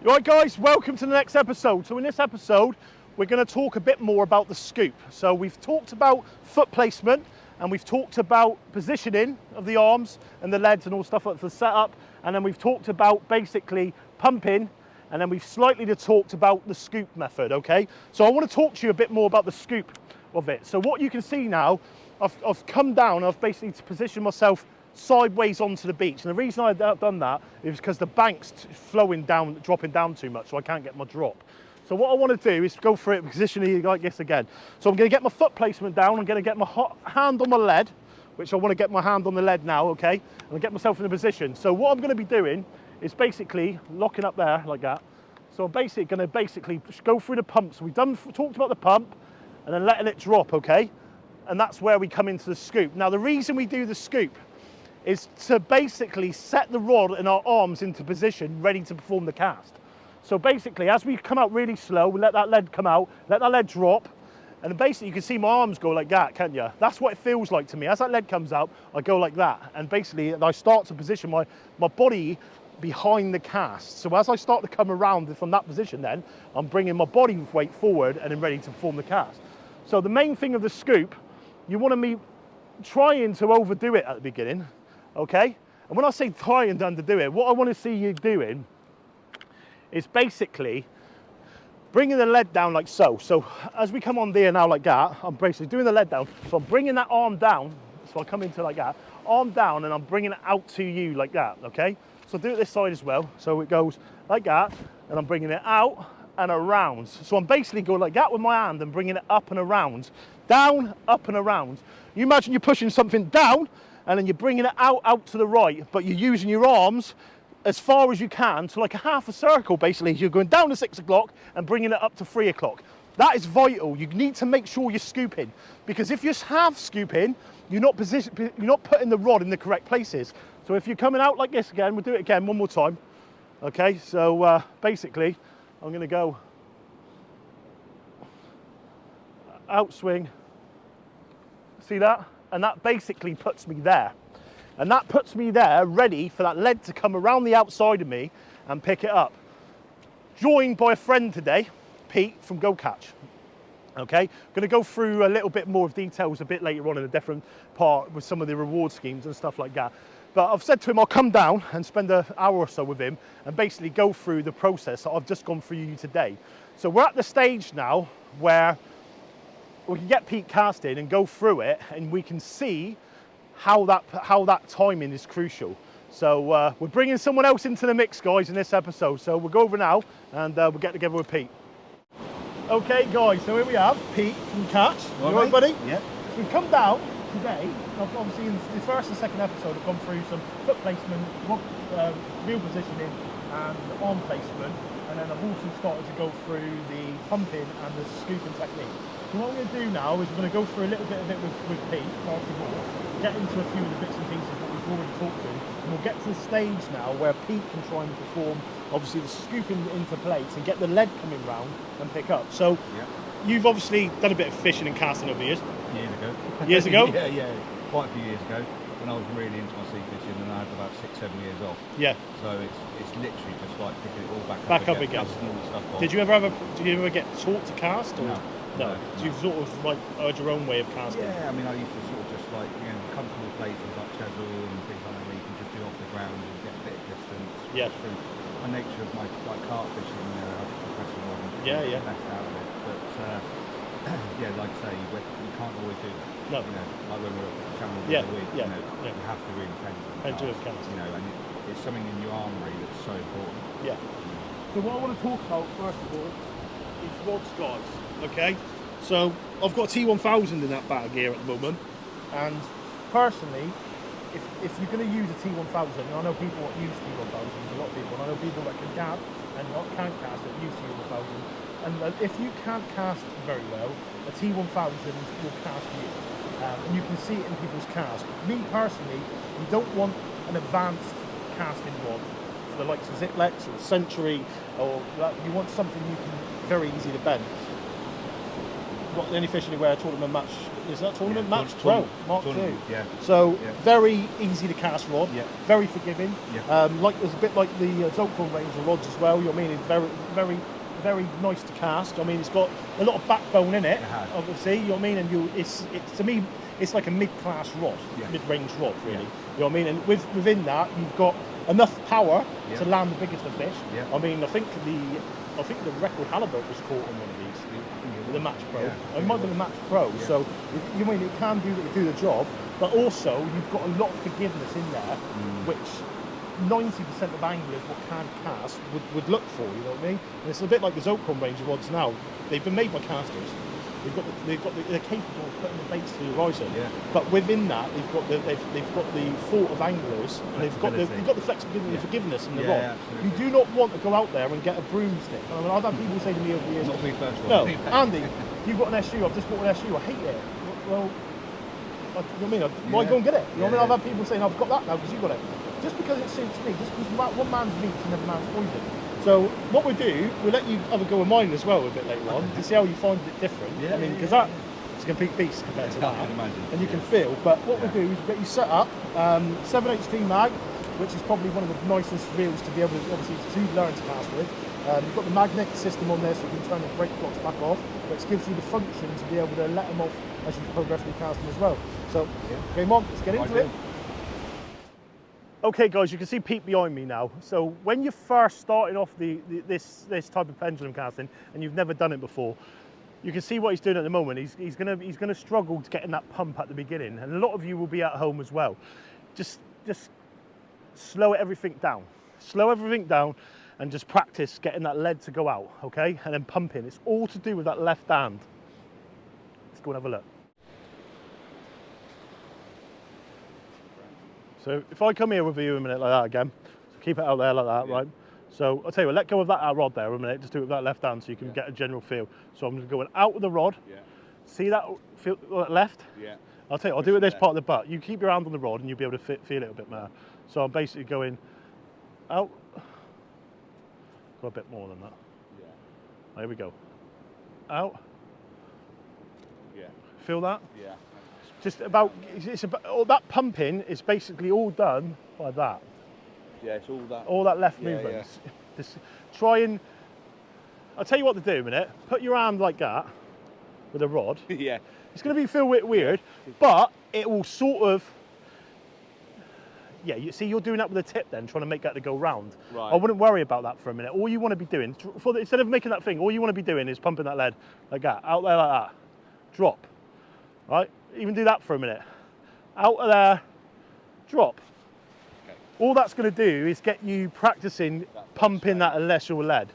Right guys, welcome to the next episode. So in this episode, we're going to talk a bit more about the scoop. So we've talked about foot placement and we've talked about positioning of the arms and the leads and all stuff like the setup. And then we've talked about basically pumping, and then we've slightly talked about the scoop method, okay? So I want to talk to you a bit more about the scoop of it. So what you can see now, I've come down, I've basically positioned myself sideways onto the beach, and the reason I've done that is because the bank's flowing down, dropping down too much, so I can't get my drop. So what I want to do is go for it positioning like this again. So I'm going to get my foot placement down, I'm going to get my hand on my lead, which I want to get my hand on the lead now, okay, and I'll get myself in a position. So what I'm going to be doing is basically locking up there like that. So I'm basically going to go through the pump. So we've talked about the pump and then letting it drop, okay, and that's where we come into the scoop. Now the reason we do the scoop is to basically set the rod and our arms into position ready to perform the cast. So basically, as we come out really slow, we let that lead come out, let that lead drop, and basically you can see my arms go like that, can't you? That's what it feels like to me. As that lead comes out, I go like that, and basically I start to position my body behind the cast. So as I start to come around from that position, then I'm bringing my body weight forward and then ready to perform the cast. So the main thing of the scoop, you want to be trying to overdo it at the beginning, okay? And when I say try and underdo it, what I want to see you doing is basically bringing the lead down like so. So as we come on there now like that, I'm basically doing the lead down. So I'm bringing that arm down. So I come into like that, arm down, and I'm bringing it out to you like that, okay? So I'll do it this side as well. So it goes like that, and I'm bringing it out and around. So I'm basically going like that with my hand and bringing it up and around. Down, up and around. You imagine you're pushing something down, and then you're bringing it out to the right, but you're using your arms as far as you can to like a half a circle, basically. You're going down to 6 o'clock and bringing it up to 3 o'clock. That is vital. You need to make sure you're scooping, because if you're half scooping, you're not putting the rod in the correct places. So if you're coming out like this again, we'll do it again one more time. Okay, so basically, I'm going to go out swing. See that? And that basically puts me there. And that puts me there ready for that lead to come around the outside of me and pick it up. Joined by a friend today, Pete from Go Catch. Okay, going to go through a little bit more of details a bit later on in a different part with some of the reward schemes and stuff like that. But I've said to him I'll come down and spend an hour or so with him and basically go through the process that I've just gone through you today. So we're at the stage now where we can get Pete casting and go through it, and we can see how that timing is crucial. So we're bringing someone else into the mix, guys, in this episode. So we'll go over now and we'll get together with Pete. Okay, guys, so here we have Pete from Catch. You all right, buddy? Yeah. So we've come down today. Obviously, in the first and second episode, I've gone through some foot placement, wheel positioning, and arm placement. And then I've also started to go through the pumping and the scooping technique. So what I'm going to do now is we're going to go through a little bit of it with Pete, first of all, get into a few of the bits and pieces that we've already talked to, and we'll get to the stage now where Pete can try and perform, obviously, the scooping into place and get the lead coming round and pick up. So you've obviously done a bit of fishing and casting over the years. Years ago. Years ago? yeah, quite a few years ago, when I was really into my sea fishing, and I had about 6-7 years off. Yeah. So it's literally just like picking it all back up again. Dusting all the stuff off. Did you ever get taught to cast? Or? No. So you've sort of like heard your own way of casting? Yeah, I mean, I used to sort of just like, comfortable places like Chesel and things like that, where you can just do off the ground and get a bit of distance. Yeah. Through my nature of my carp fishing, I just compressing rod and the best out of it. But yeah, like I say, you can't always do that. No. Like when we were at the channel the other week, you have to really pendulum cast. And it's something in your armoury that's so important. Yeah. So what I want to talk about first of all is rods, guys. Okay. So I've got a T1000 in that bag here at the moment, and personally, if you're going to use a T1000, and I know people that use T1000s, a lot of people, and I know people that can cast and can't cast that use T1000, and if you can't cast very well, a T1000 will cast you. And you can see it in people's cast. Me personally, you don't want an advanced casting rod for the likes of Ziplex or Century, or you want something you can very easy to bend. Got any fish anywhere, I taught them a much is that tournament? Yeah, Match Pro, Mark II. tournament, yeah. So Yeah. very easy to cast rod, Yeah. very forgiving. Yeah. Like it's a bit like the Zocon range of rods as well. You know what I mean? It's very nice to cast. I mean, it's got a lot of backbone in it, obviously. You know what I mean? And it's to me, it's like a mid-class rod, mid-range rod, really. Yeah. You know what I mean? And within that, you've got enough power to land the biggest of fish. Yeah. I mean, I think the record halibut was caught on one of these, the Match Pro. Yeah, It might have been the Match Pro. Yeah. So you mean it can do the job, but also you've got a lot of forgiveness in there, which 90% of anglers what can cast would look for. You know what I mean? And it's a bit like the Zocon range of rods now. They've been made by casters. They're capable of putting the baits to the horizon. Yeah. But within that, they've got the thought of anglers, and they've got the flexibility and the forgiveness in the rod. Absolutely. You do not want to go out there and get a broomstick. I mean, I've had people say to me over the years, Not me first one. no, Andy, you've got an SU. I've just bought an SU. I hate it. Well, you know what I mean? Why go and get it? You know what I mean? I've had people saying, I've got that now because you got it. Just because it suits me, just because one man's meat is another man's poison. So what we'll do, we'll let you have a go of mine as well a bit later on to see how you find it different. Yeah, I mean, because that's a complete beast compared to that. I can imagine. And you can feel. But what we'll do is get you set up, 7HT mag, which is probably one of the nicest reels to be able to obviously to learn to cast with. You've got the magnetic system on there, so you can turn the brake blocks back off, which gives you the function to be able to let them off as you progress with casting as well. So, game on, let's get into it. Okay guys, you can see Pete behind me now. So when you're first starting off this type of pendulum casting and you've never done it before, you can see what he's doing at the moment. He's gonna struggle to getting that pump at the beginning, and a lot of you will be at home as well. Just slow everything down. Slow everything down and just practice getting that lead to go out, okay? And then pumping. It's all to do with that left hand. Let's go and have a look. So if I come here with you a minute like that again, so keep it out there like that, right? So I'll tell you what, let go of that rod there a minute, just do it with that left hand so you can get a general feel. So I'm just going out with the rod. See that feel that left? I'll tell you, I'll do it this part of the butt. You keep your hand on the rod and you'll be able to feel it a bit more. So I'm basically going out. Go a bit more than that. There we go. Out. Feel that? Just about, it's about, all that pumping is basically all done by that. It's all that left movement. Just try and, I'll tell you what to do in a minute. Put your hand like that with a rod. It's going to feel a bit weird, but it will sort of, you see you're doing that with a tip then, trying to make that to go round. I wouldn't worry about that for a minute. All you want to be doing, instead of making that thing, all you want to be doing is pumping that lead like that, out there like that. Drop, right? Even do that for a minute. Out of there, drop. All that's going to do is get you practicing pumping that celestial lead.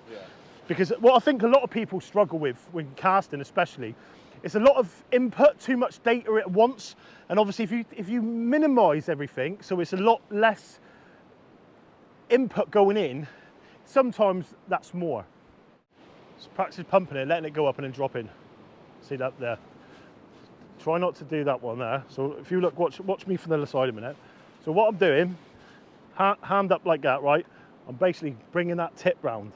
Because what I think a lot of people struggle with when casting especially, it's a lot of input, too much data at once. And obviously if you minimize everything, so it's a lot less input going in, sometimes that's more. So practice pumping it, letting it go up and then dropping. See that there? Try not to do that one there. So if you look, watch me from the other side a minute. So what I'm doing, hand up like that, right? I'm basically bringing that tip round.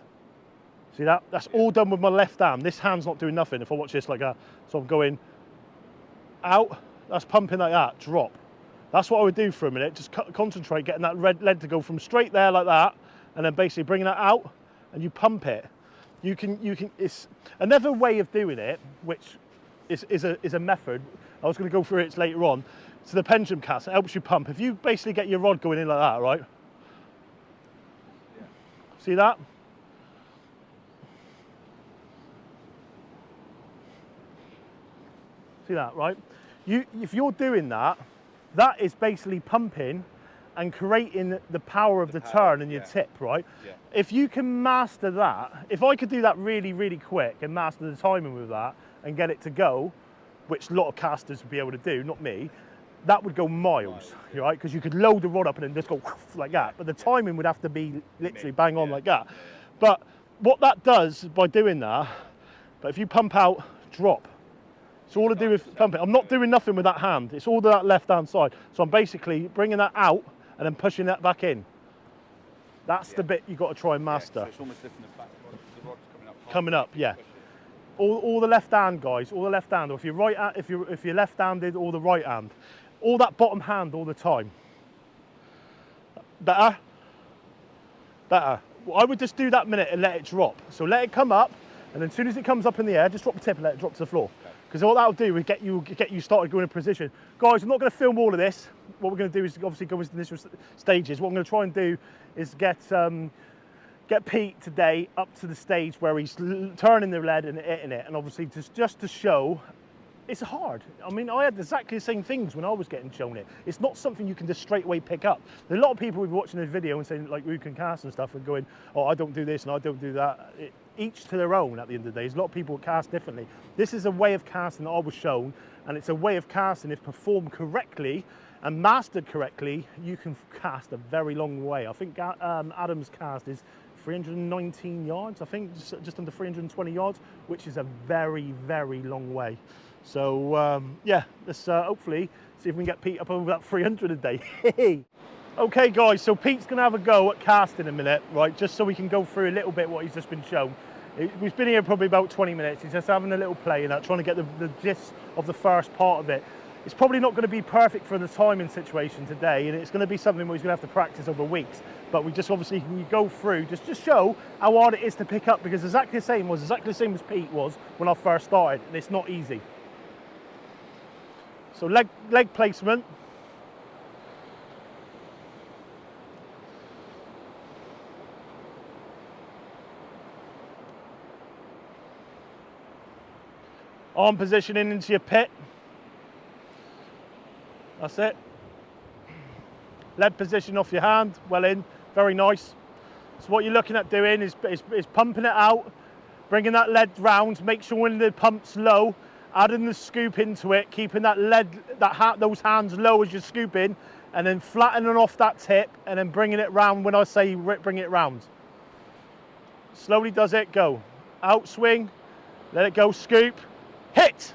See that? That's all done with my left hand. This hand's not doing nothing if I watch this like that. So I'm going out, that's pumping like that, drop. That's what I would do for a minute. Just concentrate getting that red lead to go from straight there like that, and then basically bringing that out, and you pump it. You can. It's another way of doing it, which is a method. I was going to go through it later on. So the pendulum cast, it helps you pump. If you basically get your rod going in like that, right? See that? See that, right? If you're doing that, that is basically pumping and creating the power of the turn and your tip, right? If you can master that, if I could do that really, really quick and master the timing with that and get it to go, which a lot of casters would be able to do, not me, that would go miles, right? Because you could load the rod up and then just go like that. But the timing would have to be literally bang on like that. But what that does by doing that, but if you pump out, drop. It's all to do with pumping. I'm not doing nothing with that hand. It's all to that left hand side. So I'm basically bringing that out and then pushing that back in. That's the bit you've got to try and master. So it's almost lifting the back, the rod's coming up. Coming up, yeah. All the left hand, guys. All the left hand. Or if you're if you're left-handed, or the right hand. All that bottom hand all the time. Better. Better. Well, I would just do that minute and let it drop. So let it come up, and then as soon as it comes up in the air, just drop the tip and let it drop to the floor. Because what that'll do is get you started going in position. Guys, I'm not going to film all of this. What we're going to do is obviously go into the initial stages. What I'm going to try and do is get Pete today up to the stage where he's turning the lead and hitting it, and obviously just to show. It's hard. I mean, I had exactly the same things when I was getting shown it. It's not something you can just straight away pick up. There's a lot of people who've been watching this video and saying, like, who can cast and stuff, and going, oh, I don't do this and I don't do that. Each to their own at the end of the day. There's a lot of people who cast differently. This is a way of casting that I was shown, and it's a way of casting, if performed correctly and mastered correctly, you can cast a very long way. I think Adam's cast is 319 yards, I think, just under 320 yards, which is a very, very long way. So yeah, let's hopefully see if we can get Pete up over that 300 a day. Okay guys, so Pete's gonna have a go at casting in a minute, right? Just so we can go through a little bit what he's just been shown. We've been here probably about 20 minutes. He's just having a little play in that, trying to get the gist of the first part of it. It's probably not going to be perfect for the timing situation today, and it's going to be something where he's going to have to practice over weeks. But we just obviously can go through, just show how hard it is to pick up, because exactly the same as Pete was when I first started, and it's not easy. So leg placement. Arm positioning into your pit. That's it. Lead position off your hand, well in, very nice. So what you're looking at doing is pumping it out, bringing that lead round, make sure when the pump's low, adding the scoop into it, keeping that those hands low as you're scooping, and then flattening off that tip, and then bringing it round when I say bring it round. Slowly does it, go. Out swing, let it go, scoop, hit.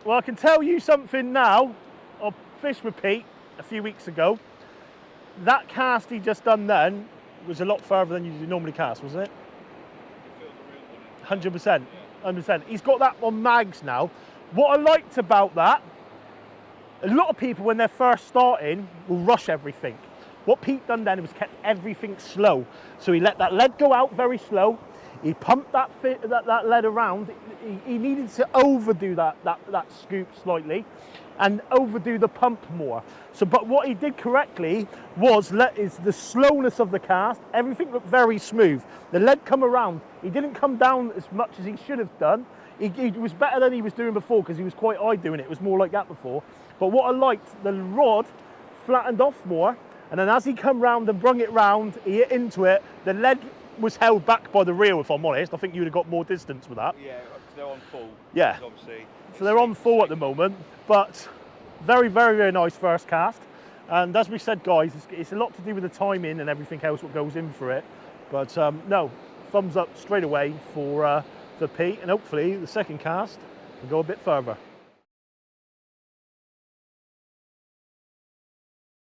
Well, I can tell you something now. I fished with Pete a few weeks ago. That cast he just done then was a lot further than you normally cast, wasn't it? 100%. 100%. He's got that on mags now. What I liked about that, a lot of people when they're first starting will rush everything. What Pete done then was kept everything slow. So he let that lead go out very slow. He pumped that lead around. He needed to overdo that scoop slightly and overdo the pump more. So, but what he did correctly was is the slowness of the cast. Everything looked very smooth. The lead come around. He didn't come down as much as he should have done. He was better than he was doing before, because he was quite high doing it. It was more like that before. But what I liked, the rod flattened off more, and then as he come round and brung it round, he hit into it. The lead was held back by the reel, if I'm honest. I think you would have got more distance with that. Yeah, because they're on full. Yeah. Obviously. So they're on full at the moment, but very, very, very nice first cast. And as we said, guys, it's a lot to do with the timing and everything else what goes in for it. But no, thumbs up straight away for Pete, and hopefully the second cast will go a bit further.